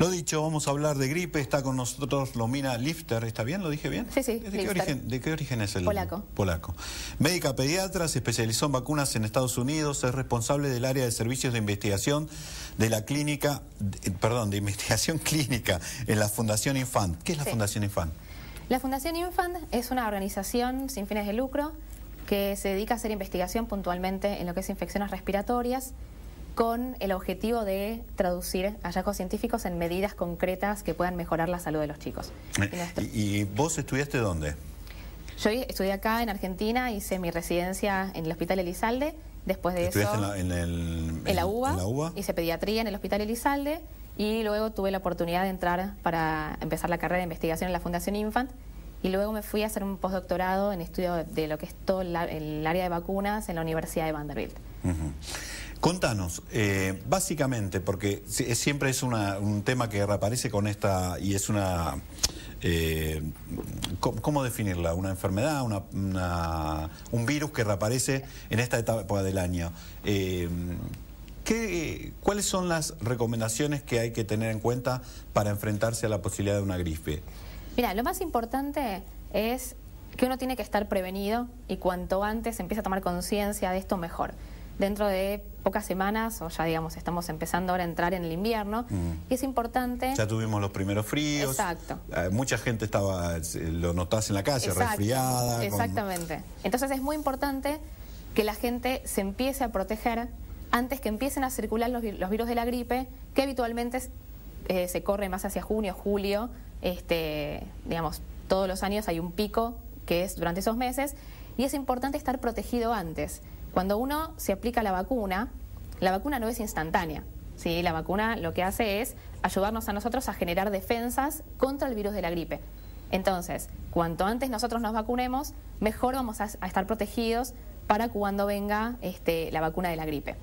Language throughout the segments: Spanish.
Lo dicho, vamos a hablar de gripe. Está con nosotros Lomina Lifter. ¿Está bien? ¿Lo dije bien? Sí, sí. ¿De qué origen es el? Polaco. Polaco. Médica pediatra, se especializó en vacunas en Estados Unidos, es responsable del área de servicios de investigación de la clínica, de investigación clínica en la Fundación Infant. ¿Qué es la Fundación Infant? La Fundación Infant es una organización sin fines de lucro que se dedica a hacer investigación puntualmente en lo que es infecciones respiratorias, con el objetivo de traducir hallazgos científicos en medidas concretas que puedan mejorar la salud de los chicos. ¿Y vos estudiaste dónde? Yo estudié acá en Argentina, hice mi residencia en el Hospital Elizalde. Después de eso, en la UBA, hice pediatría en el Hospital Elizalde y luego tuve la oportunidad de entrar para empezar la carrera de investigación en la Fundación Infant. Y luego me fui a hacer un postdoctorado en estudio de lo que es todo el área de vacunas en la Universidad de Vanderbilt. Contanos, básicamente, porque siempre es un tema que reaparece con esta, y es una... ¿cómo definirla? ¿Una enfermedad? ¿Un virus que reaparece en esta etapa del año? ¿Cuáles son las recomendaciones que hay que tener en cuenta para enfrentarse a la posibilidad de una gripe? Mira, lo más importante es que uno tiene que estar prevenido y cuanto antes empiece a tomar conciencia de esto, mejor. Dentro de pocas semanas, o ya digamos, estamos empezando ahora a entrar en el invierno, y es importante... Ya tuvimos los primeros fríos. Exacto. Mucha gente lo notás en la calle, resfriada. Exactamente. Entonces es muy importante que la gente se empiece a proteger antes que empiecen a circular los virus de la gripe, que habitualmente se corre más hacia junio, julio, digamos, todos los años hay un pico que es durante esos meses, y es importante estar protegido antes. Cuando uno se aplica la vacuna no es instantánea, ¿sí? La vacuna lo que hace es ayudarnos a nosotros a generar defensas contra el virus de la gripe. Entonces, cuanto antes nosotros nos vacunemos, mejor vamos a estar protegidos para cuando venga la vacuna de la gripe.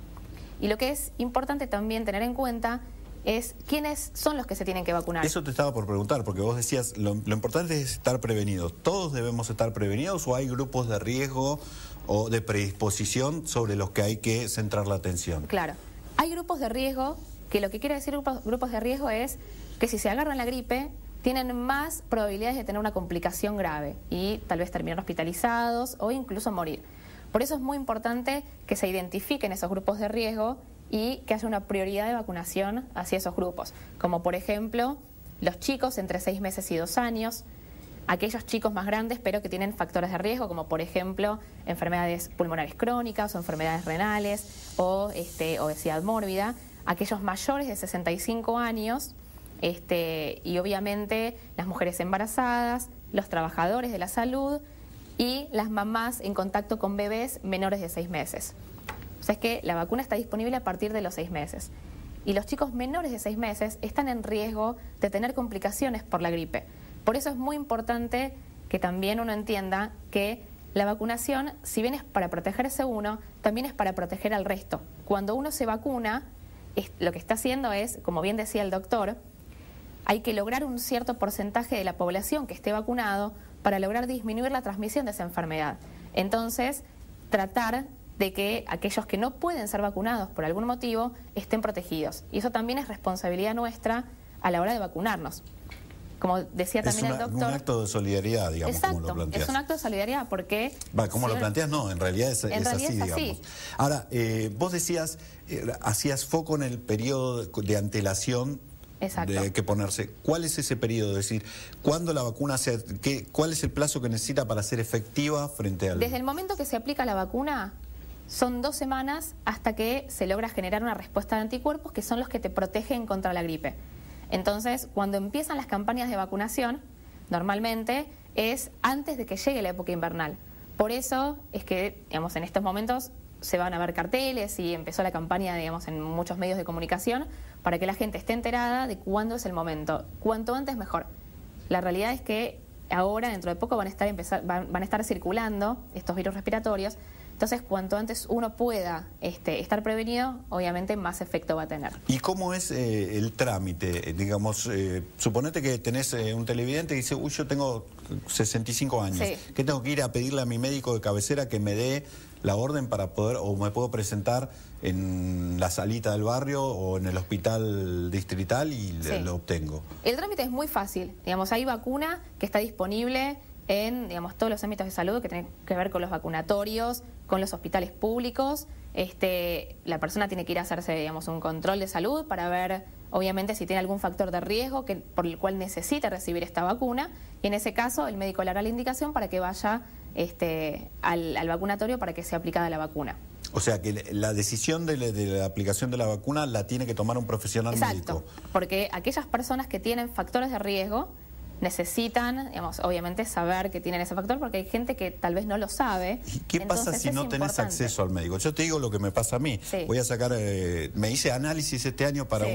Y lo que es importante también tener en cuenta es quiénes son los que se tienen que vacunar. Eso te estaba por preguntar, porque vos decías, lo importante es estar prevenidos. ¿Todos debemos estar prevenidos o hay grupos de riesgo o de predisposición sobre los que hay que centrar la atención? Claro, hay grupos de riesgo, que lo que quiere decir grupos de riesgo es que si se agarran la gripe, tienen más probabilidades de tener una complicación grave y tal vez terminar hospitalizados o incluso morir. Por eso es muy importante que se identifiquen esos grupos de riesgo y que haya una prioridad de vacunación hacia esos grupos, como por ejemplo los chicos entre 6 meses y 2 años, aquellos chicos más grandes pero que tienen factores de riesgo, como por ejemplo enfermedades pulmonares crónicas o enfermedades renales o obesidad mórbida, aquellos mayores de 65 años y obviamente las mujeres embarazadas, los trabajadores de la salud y las mamás en contacto con bebés menores de 6 meses. O sea, es que la vacuna está disponible a partir de los 6 meses. Y los chicos menores de 6 meses están en riesgo de tener complicaciones por la gripe. Por eso es muy importante que también uno entienda que la vacunación, si bien es para protegerse uno, también es para proteger al resto. Cuando uno se vacuna, lo que está haciendo es, como bien decía el doctor, hay que lograr un cierto porcentaje de la población que esté vacunado para lograr disminuir la transmisión de esa enfermedad. Entonces, tratar de que aquellos que no pueden ser vacunados por algún motivo estén protegidos. Y eso también es responsabilidad nuestra a la hora de vacunarnos. Como decía también el doctor... Es un acto de solidaridad, digamos. Exacto, como lo planteás. Es un acto de solidaridad porque... Como lo planteas, no, en realidad es así, digamos. Así. Ahora, vos decías, hacías foco en el periodo de antelación. Exacto. De que ponerse. ¿Cuál es ese periodo? Es decir, ¿cuándo la vacuna cuál es el plazo que necesita para ser efectiva frente al...? Desde el momento que se aplica la vacuna, son 2 semanas hasta que se logra generar una respuesta de anticuerpos que son los que te protegen contra la gripe. Entonces, cuando empiezan las campañas de vacunación, normalmente es antes de que llegue la época invernal. Por eso es que, digamos, en estos momentos se van a ver carteles y empezó la campaña, digamos, en muchos medios de comunicación para que la gente esté enterada de cuándo es el momento. Cuanto antes mejor. La realidad es que ahora, dentro de poco, van a estar circulando estos virus respiratorios. Entonces, cuanto antes uno pueda estar prevenido, obviamente más efecto va a tener. ¿Y cómo es el trámite? Digamos, suponete que tenés un televidente y dice, uy, yo tengo 65 años. Sí. ¿Qué tengo que ir a pedirle a mi médico de cabecera que me dé la orden para poder, o me puedo presentar en la salita del barrio o en el hospital distrital y lo obtengo? El trámite es muy fácil. Digamos, hay vacuna que está disponible en, digamos, todos los ámbitos de salud que tienen que ver con los vacunatorios, con los hospitales públicos. La persona tiene que ir a hacerse, digamos, un control de salud para ver, obviamente, si tiene algún factor de riesgo por el cual necesita recibir esta vacuna. Y en ese caso, el médico le hará la indicación para que vaya al vacunatorio para que sea aplicada la vacuna. O sea que la decisión de la aplicación de la vacuna la tiene que tomar un profesional médico. Exacto, porque aquellas personas que tienen factores de riesgo necesitan, digamos, obviamente saber que tienen ese factor, porque hay gente que tal vez no lo sabe. ¿Y qué pasa si no tenés acceso al médico? Yo te digo lo que me pasa a mí. Sí. Voy a sacar, me hice análisis este año para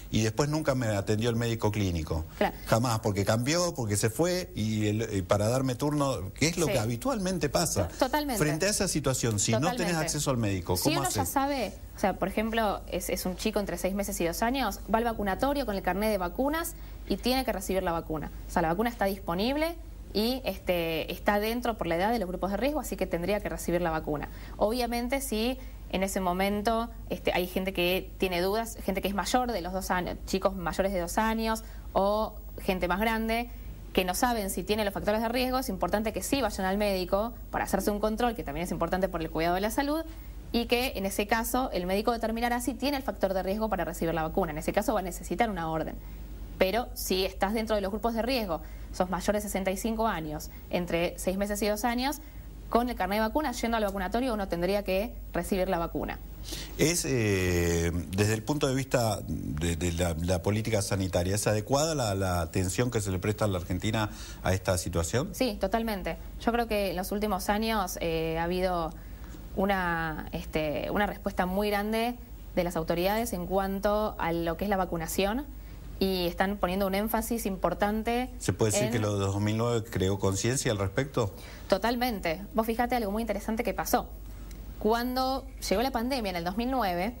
y después nunca me atendió el médico clínico. Claro. Jamás, porque cambió, porque se fue y para darme turno, que es lo que habitualmente pasa. Totalmente. Frente a esa situación, si no tenés acceso al médico, ¿cómo haces? Si uno ya sabe, o sea, por ejemplo, es un chico entre 6 meses y 2 años, va al vacunatorio con el carnet de vacunas y tiene que recibir la vacuna. O sea, la vacuna está disponible y está dentro por la edad de los grupos de riesgo, así que tendría que recibir la vacuna. Obviamente, si en ese momento hay gente que tiene dudas, gente que es mayor de los 2 años, chicos mayores de 2 años o gente más grande, que no saben si tienen los factores de riesgo, es importante que sí vayan al médico para hacerse un control, que también es importante por el cuidado de la salud, y que en ese caso el médico determinará si tiene el factor de riesgo para recibir la vacuna. En ese caso va a necesitar una orden. Pero si estás dentro de los grupos de riesgo, sos mayor de 65 años, entre 6 meses y 2 años, con el carnet de vacuna, yendo al vacunatorio, uno tendría que recibir la vacuna. Es, desde el punto de vista de la política sanitaria, ¿es adecuada la atención que se le presta a la Argentina a esta situación? Sí, totalmente. Yo creo que en los últimos años ha habido una respuesta muy grande de las autoridades en cuanto a lo que es la vacunación, y están poniendo un énfasis importante. ¿Se puede decir que lo de 2009 creó conciencia al respecto? Totalmente. Vos fíjate algo muy interesante que pasó. Cuando llegó la pandemia en el 2009,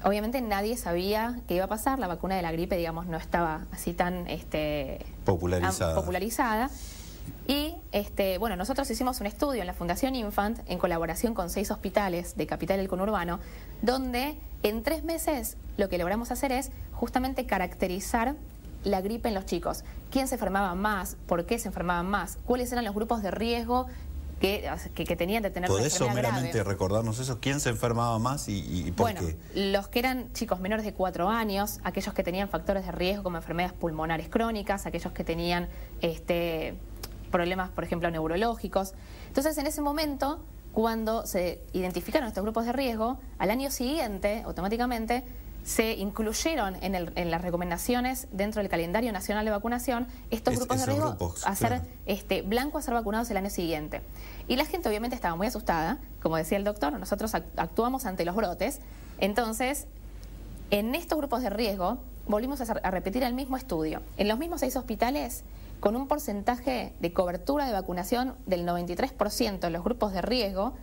obviamente nadie sabía qué iba a pasar. La vacuna de la gripe, digamos, no estaba así tan popularizada. Y bueno, nosotros hicimos un estudio en la Fundación Infant en colaboración con 6 hospitales de Capital y el conurbano, donde en 3 meses lo que logramos hacer es justamente caracterizar la gripe en los chicos. ¿Quién se enfermaba más? ¿Por qué se enfermaban más? ¿Cuáles eran los grupos de riesgo que tenían de tener una enfermedad grave? ¿Podés someramente recordarnos eso? ¿Quién se enfermaba más y por qué? Bueno, los que eran chicos menores de 4 años, aquellos que tenían factores de riesgo como enfermedades pulmonares crónicas, aquellos que tenían problemas, por ejemplo, neurológicos. Entonces, en ese momento, cuando se identificaron estos grupos de riesgo, al año siguiente, automáticamente, se incluyeron en las recomendaciones dentro del calendario nacional de vacunación estos grupos de riesgo a ser blanco a ser vacunados el año siguiente. Y la gente obviamente estaba muy asustada, como decía el doctor, nosotros actuamos ante los brotes. Entonces, en estos grupos de riesgo volvimos a repetir el mismo estudio. En los mismos 6 hospitales, con un porcentaje de cobertura de vacunación del 93% en los grupos de riesgo,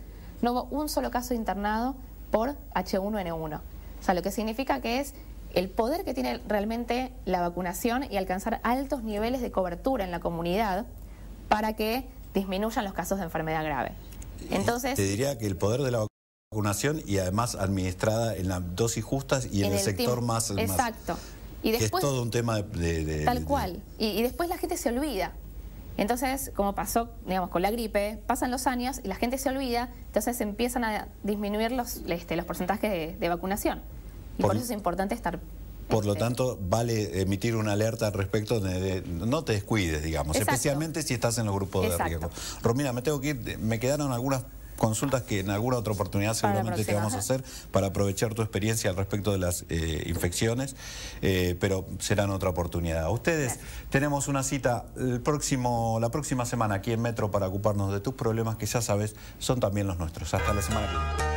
no hubo un solo caso internado por H1N1. O sea, lo que significa que es el poder que tiene realmente la vacunación y alcanzar altos niveles de cobertura en la comunidad para que disminuyan los casos de enfermedad grave. Entonces, te diría que el poder de la vacunación, y además administrada en las dosis justas y en el sector más... Exacto. Y después, que es todo un tema tal cual. Y después la gente se olvida. Entonces, como pasó, digamos, con la gripe, pasan los años y la gente se olvida, entonces empiezan a disminuir los porcentajes de vacunación. Y por eso es importante estar... Por lo tanto, vale emitir una alerta al respecto de no te descuides, digamos, especialmente si estás en los grupos de riesgo. Romina, me tengo que ir, me quedaron algunas consultas que en alguna otra oportunidad seguramente te vamos a hacer para aprovechar tu experiencia al respecto de las infecciones, pero será en otra oportunidad. Ustedes tenemos una cita la próxima semana aquí en Metro para ocuparnos de tus problemas, que ya sabes son también los nuestros. Hasta la semana que viene.